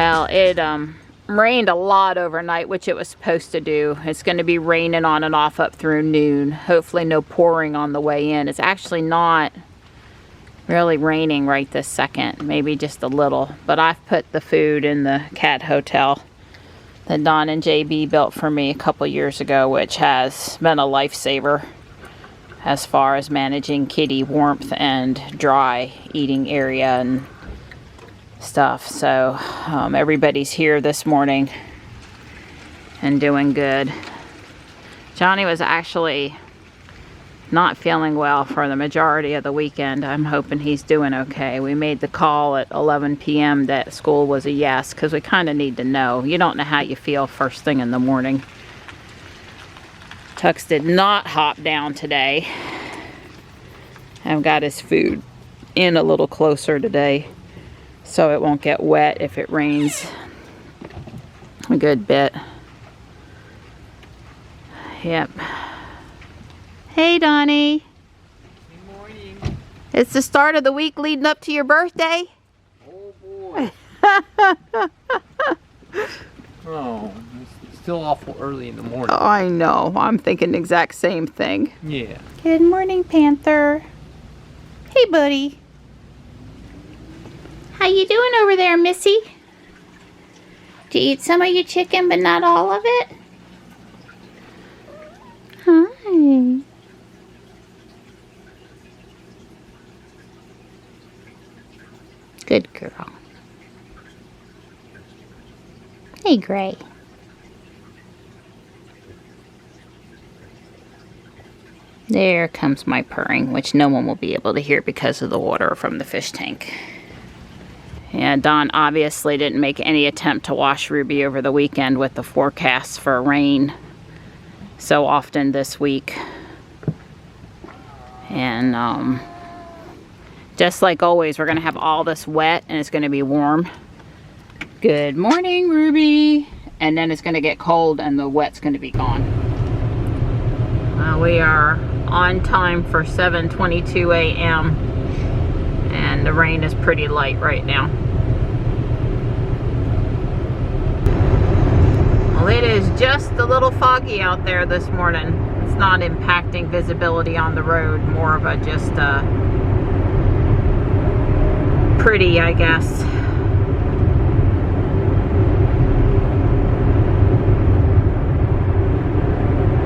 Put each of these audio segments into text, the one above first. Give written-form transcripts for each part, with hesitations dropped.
Well, it rained a lot overnight, which it was supposed to do. It's going to be raining on and off up through noon. Hopefully no pouring on the way in. It's actually not really raining right this second, maybe just a little. But I've put the food in the cat hotel that Don and JB built for me a couple years ago, which has been a lifesaver as far as managing kitty warmth and dry eating area and stuff. So everybody's here this morning and doing good. Johnny was actually not feeling well for the majority of the weekend. I'm hoping he's doing okay. We made the call at 11 p.m. that school was a yes, because we kind of need to know. You don't know how you feel first thing in the morning. Tux did not hop down today. I've got his food in a little closer today so it won't get wet if it rains a good bit. Yep. Hey, Donnie. Good morning. It's the start of the week leading up to your birthday. Oh, boy. Oh, it's still awful early in the morning. Oh, I know. I'm thinking the exact same thing. Yeah. Good morning, Panther. Hey, buddy. How you doing over there, Missy? Did you eat some of your chicken, but not all of it? Hi. Good girl. Hey, Gray. There comes my purring, which no one will be able to hear because of the water from the fish tank. And Don obviously didn't make any attempt to wash Ruby over the weekend with the forecast for rain so often this week. And just like always, we're going to have all this wet and it's going to be warm. Good morning, Ruby. And then it's going to get cold and the wet's going to be gone. We are on time for 7:22 a.m. and the rain is pretty light right now. Well, it is just a little foggy out there this morning. It's not impacting visibility on the road, more of a just pretty, I guess.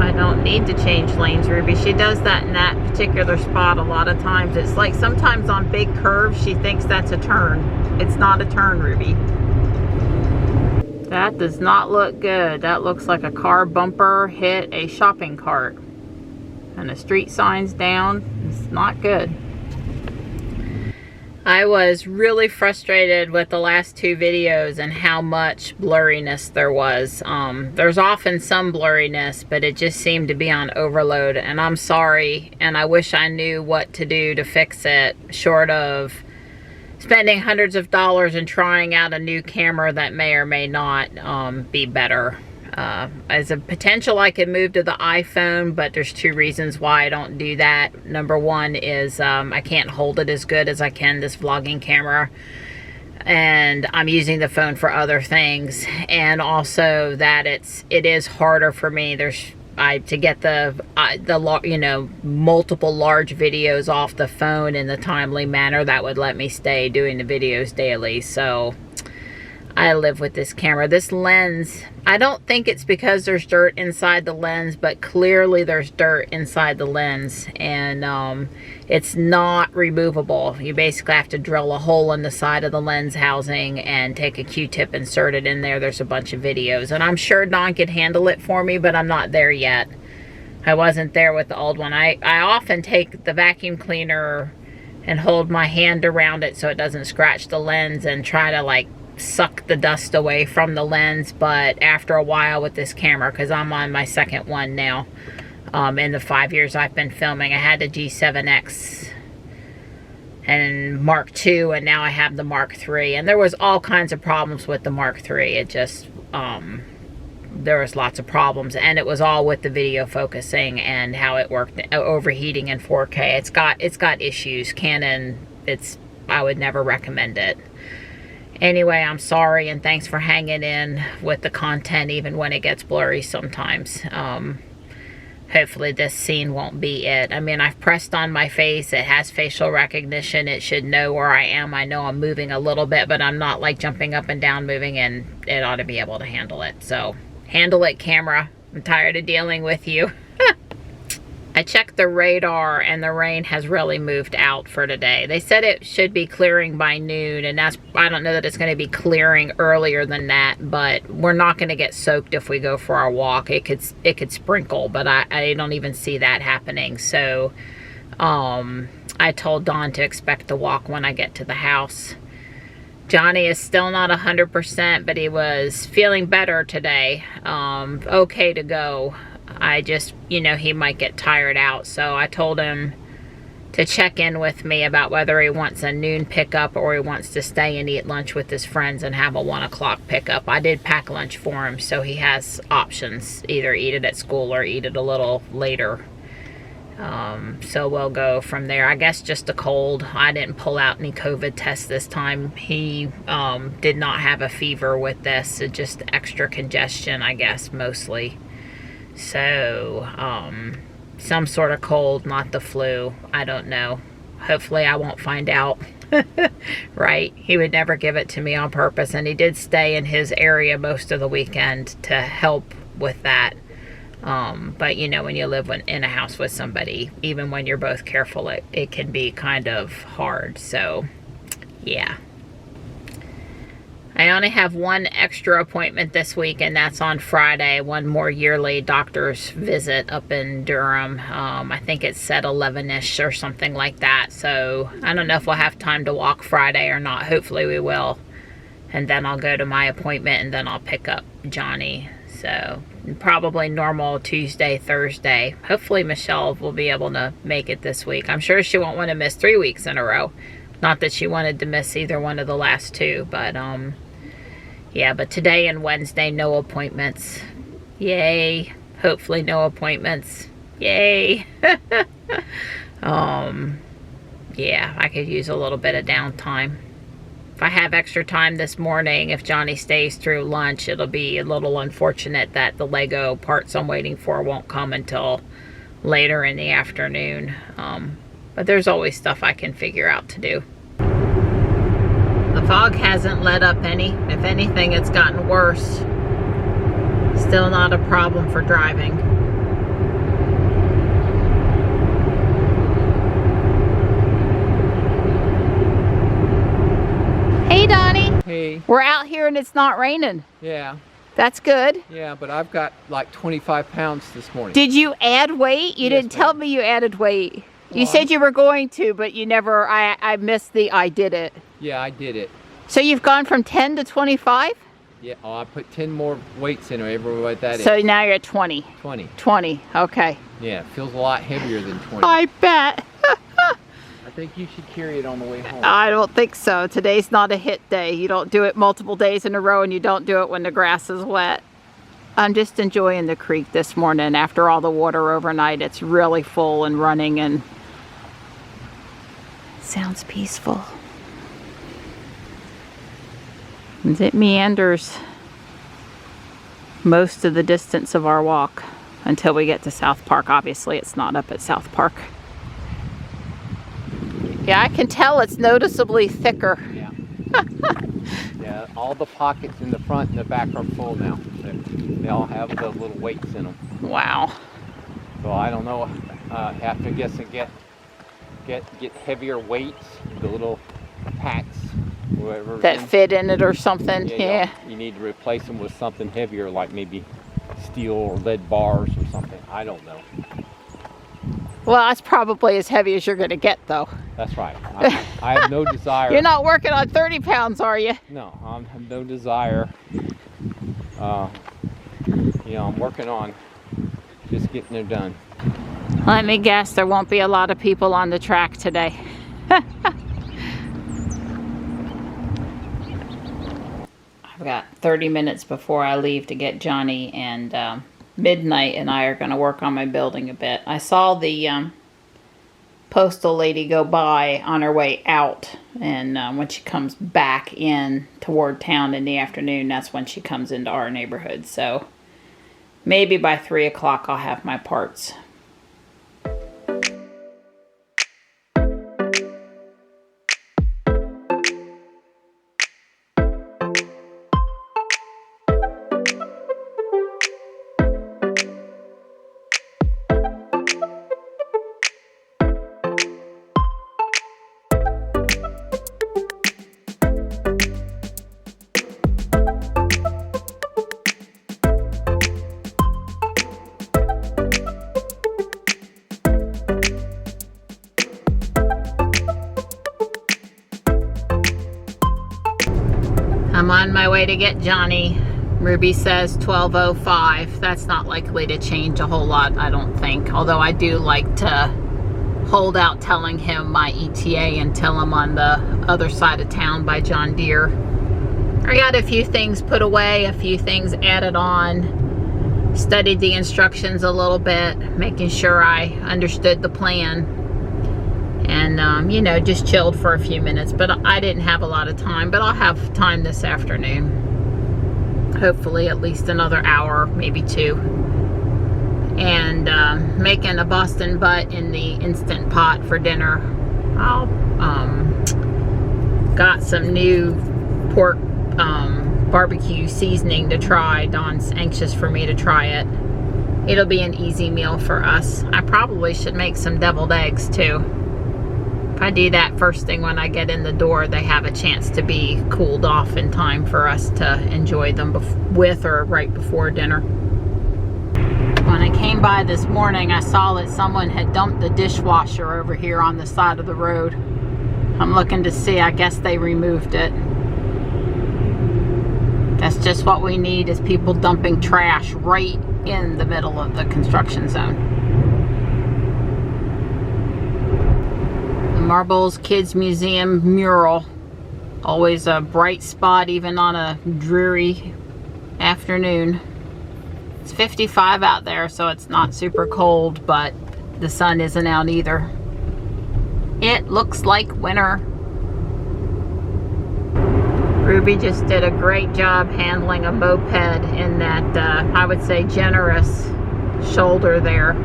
I don't need to change lanes, Ruby. She does that in that particular spot a lot of times. It's like sometimes on big curves she thinks that's a turn. It's not a turn, Ruby. That does not look good. That looks like a car bumper hit a shopping cart. And the street sign's down. It's not good. I was really frustrated with the last two videos and how much blurriness there was. There's often some blurriness, but it just seemed to be on overload, and I'm sorry, and I wish I knew what to do to fix it, short of spending hundreds of dollars and trying out a new camera that may or may not be better. As a potential, I could move to the iPhone, but there's two reasons why I don't do that. Number one is I can't hold it as good as I can this vlogging camera, and I'm using the phone for other things, and also that it is harder for me. To get the multiple large videos off the phone in the timely manner that would let me stay doing the videos daily. So I live with this camera. This lens, I don't think it's because there's dirt inside the lens, but clearly there's dirt inside the lens, and it's not removable. You basically have to drill a hole in the side of the lens housing and take a Q-tip, insert it in there. There's a bunch of videos, and I'm sure Don could handle it for me, but I'm not there yet. I wasn't there with the old one. I often take the vacuum cleaner and hold my hand around it so it doesn't scratch the lens and try to like suck the dust away from the lens, but after a while with this camera, because I'm on my second one now, in the 5 years I've been filming, I had the G7X and Mark II, and now I have the Mark III, and there was all kinds of problems with the Mark III. It just there was lots of problems, and it was all with the video focusing and how it worked, overheating in 4K. It's got issues. Canon, I would never recommend it. Anyway, I'm sorry, and thanks for hanging in with the content even when it gets blurry sometimes. Hopefully this scene won't be it. I mean, I've pressed on my face. It has facial recognition. It should know where I am. I know I'm moving a little bit, but I'm not like jumping up and down moving, and it ought to be able to handle it. So handle it, camera. I'm tired of dealing with you. I checked the radar, and the rain has really moved out for today. They said it should be clearing by noon, and I don't know that it's going to be clearing earlier than that, but we're not going to get soaked if we go for our walk. It could sprinkle, but I don't even see that happening. So I told Dawn to expect the walk when I get to the house. Johnny is still not 100%, but he was feeling better today. Okay to go. I just, he might get tired out. So I told him to check in with me about whether he wants a noon pickup or he wants to stay and eat lunch with his friends and have a 1 o'clock pickup. I did pack lunch for him, so he has options. Either eat it at school or eat it a little later. So we'll go from there. I guess just a cold. I didn't pull out any COVID tests this time. He did not have a fever with this. It just extra congestion, I guess, mostly. So, some sort of cold, not the flu. I don't know. Hopefully I won't find out. Right? He would never give it to me on purpose, and he did stay in his area most of the weekend to help with that. But when you live in a house with somebody, even when you're both careful, it can be kind of hard. So, yeah. I only have one extra appointment this week, and that's on Friday. One more yearly doctor's visit up in Durham. I think it said 11-ish or something like that. So I don't know if we'll have time to walk Friday or not. Hopefully we will. And then I'll go to my appointment, and then I'll pick up Johnny. So probably normal Tuesday, Thursday. Hopefully Michelle will be able to make it this week. I'm sure she won't want to miss 3 weeks in a row. Not that she wanted to miss either one of the last two, but yeah, but today and Wednesday, no appointments. Yay. Hopefully no appointments. Yay. Yeah, I could use a little bit of downtime. If I have extra time this morning, if Johnny stays through lunch, it'll be a little unfortunate that the Lego parts I'm waiting for won't come until later in the afternoon. But there's always stuff I can figure out to do. The fog hasn't let up any. If anything, it's gotten worse. Still not a problem for driving. Hey, Donnie. Hey. We're out here and it's not raining. Yeah. That's good. Yeah, but I've got like 25 pounds this morning. Did you add weight? You didn't tell me you added weight. You said you were going to, but you never, I missed the I did it. Yeah, I did it. So you've gone from 10 to 25? Yeah, I put 10 more weights in everywhere what that is. So now you're at 20. 20. 20, okay. Yeah, it feels a lot heavier than 20. I bet. I think you should carry it on the way home. I don't think so. Today's not a hit day. You don't do it multiple days in a row, and you don't do it when the grass is wet. I'm just enjoying the creek this morning. After all the water overnight, it's really full and running, and sounds peaceful. And it meanders most of the distance of our walk until we get to South Park. Obviously, it's not up at South Park. Yeah, I can tell it's noticeably thicker. Yeah. Yeah, all the pockets in the front and the back are full now. They all have the little weights in them. Wow. So I don't know. Have to guess and get heavier weights, the little packs, whatever that fit in it or something. Yeah. You need to replace them with something heavier, like maybe steel or lead bars or something. I don't know. Well, that's probably as heavy as you're going to get, though. That's right. I have no desire. You're not working on 30 pounds, are you? No, I have no desire. I'm working on just getting it done. Let me guess, there won't be a lot of people on the track today. I've got 30 minutes before I leave to get Johnny, and midnight and I are going to work on my building a bit. I saw the postal lady go by on her way out, and when she comes back in toward town in the afternoon, that's when she comes into our neighborhood. So maybe by 3 o'clock I'll have my parts. I'm on my way to get Johnny. Ruby says 12:05. That's not likely to change a whole lot, I don't think. Although I do like to hold out telling him my ETA until I'm on the other side of town by John Deere. I got a few things put away, a few things added on. Studied the instructions a little bit, making sure I understood the plan. And, you know, just chilled for a few minutes. But I didn't have a lot of time. But I'll have time this afternoon. Hopefully at least another hour, maybe 2. And making a Boston butt in the Instant Pot for dinner. I'll got some new pork barbecue seasoning to try. Dawn's anxious for me to try it. It'll be an easy meal for us. I probably should make some deviled eggs too. If I do that first thing when I get in the door, they have a chance to be cooled off in time for us to enjoy them with or right before dinner. When I came by this morning, I saw that someone had dumped the dishwasher over here on the side of the road. I'm looking to see, I guess they removed it. That's just what we need, is people dumping trash right in the middle of the construction zone. Marbles Kids Museum mural. Always a bright spot even on a dreary afternoon. It's 55 out there, so it's not super cold, but the sun isn't out either. It looks like winter. Ruby just did a great job handling a moped in that, I would say, generous shoulder there.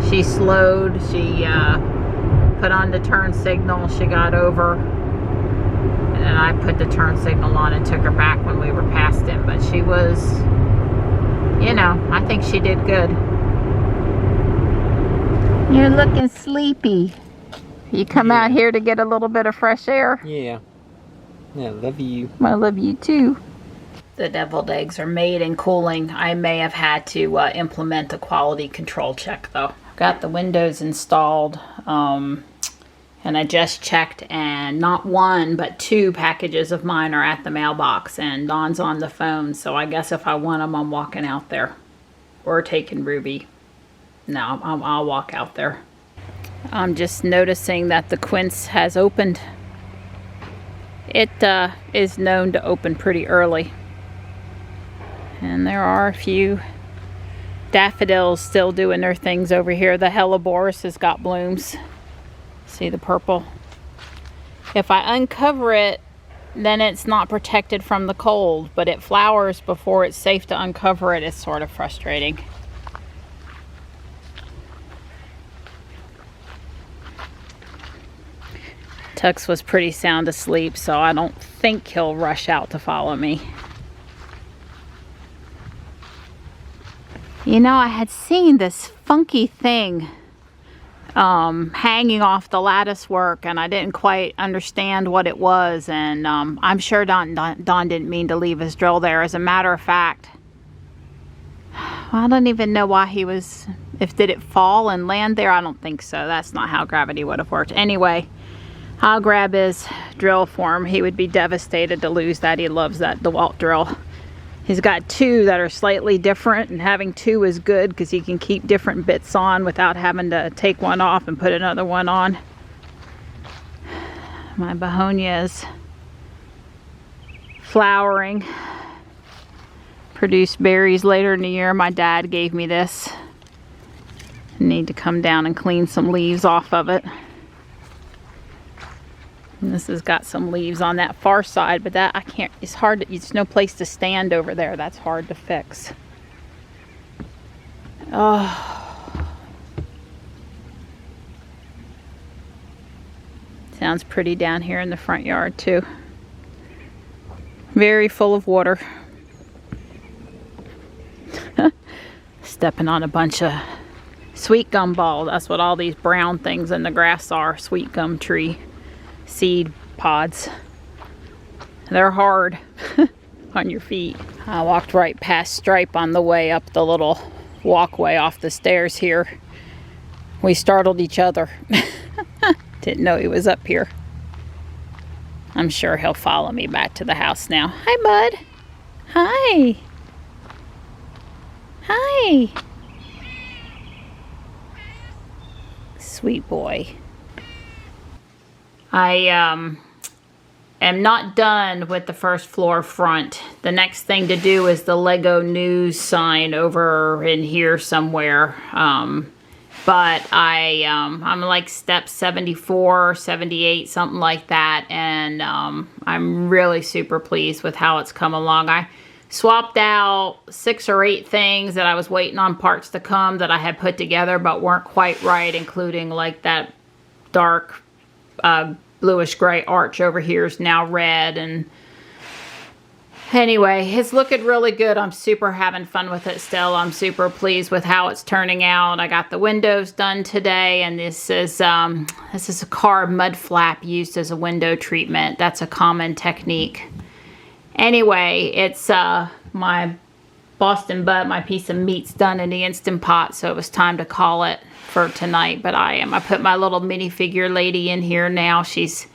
She slowed, she put on the turn signal, she got over, and I put the turn signal on and took her back when we were past him. But she was, you know, I think she did good. You're looking sleepy. You come out here to get a little bit of fresh air? Yeah. Yeah, love you. I love you too. The deviled eggs are made and cooling. I may have had to implement a quality control check though. Got the windows installed, and I just checked, and not 1 but 2 packages of mine are at the mailbox, and Dawn's on the phone, so I guess if I want them, I'm walking out there or taking Ruby. No, I'll walk out there. I'm just noticing that the quince has opened. It is known to open pretty early, and there are a few daffodils still doing their things over here. The hellebores has got blooms. See the purple? If I uncover it, then it's not protected from the cold, but it flowers before it's safe to uncover it. It's sort of frustrating. Tux was pretty sound asleep, so I don't think he'll rush out to follow me. You know, I had seen this funky thing hanging off the lattice work, and I didn't quite understand what it was, and I'm sure Don didn't mean to leave his drill there. As a matter of fact, I don't even know why he was, did it fall and land there? I don't think so. That's not how gravity would have worked. Anyway, I'll grab his drill for him. He would be devastated to lose that. He loves that DeWalt drill. He's got 2 that are slightly different, and having 2 is good because he can keep different bits on without having to take one off and put another one on. My begonia is flowering. Produce berries later in the year. My dad gave me this. I need to come down and clean some leaves off of it. And this has got some leaves on that far side, but that I can't, it's hard to, there's no place to stand over there. That's hard to fix. Oh. Sounds pretty down here in the front yard too. Very full of water. Stepping on a bunch of sweet gum balls. That's what all these brown things in the grass are. Sweet gum tree seed pods. They're hard on your feet. I walked right past Stripe on the way up the little walkway off the stairs here. We startled each other. Didn't know he was up here. I'm sure he'll follow me back to the house now. Hi, bud. Hi. Hi. Sweet boy. I am not done with the first floor front. The next thing to do is the Lego news sign over in here somewhere. But I'm like step 74, 78, something like that. And I'm really super pleased with how it's come along. I swapped out 6 or 8 things that I was waiting on parts to come that I had put together but weren't quite right, including like that dark bluish gray arch over here is now red. And anyway, it's looking really good. I'm super having fun with it still. I'm super pleased with how it's turning out. I got the windows done today, and this is a car mud flap used as a window treatment. That's a common technique. Anyway, it's my Boston butt, my piece of meat's done in the Instant Pot, so it was time to call it for tonight. But I put my little minifigure lady in here now. She's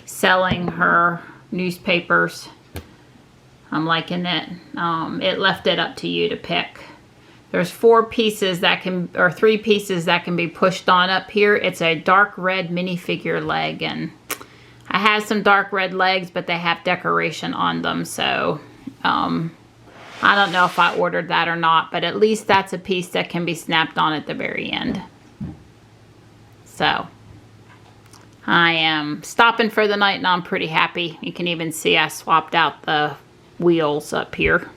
selling her newspapers. I'm liking it. It left it up to you to pick. There's 4 pieces that can, or 3 pieces that can be pushed on up here. It's a dark red minifigure leg, and I have some dark red legs, but they have decoration on them, so I don't know if I ordered that or not, but at least that's a piece that can be snapped on at the very end. So I am stopping for the night, and I'm pretty happy. You can even see I swapped out the wheels up here.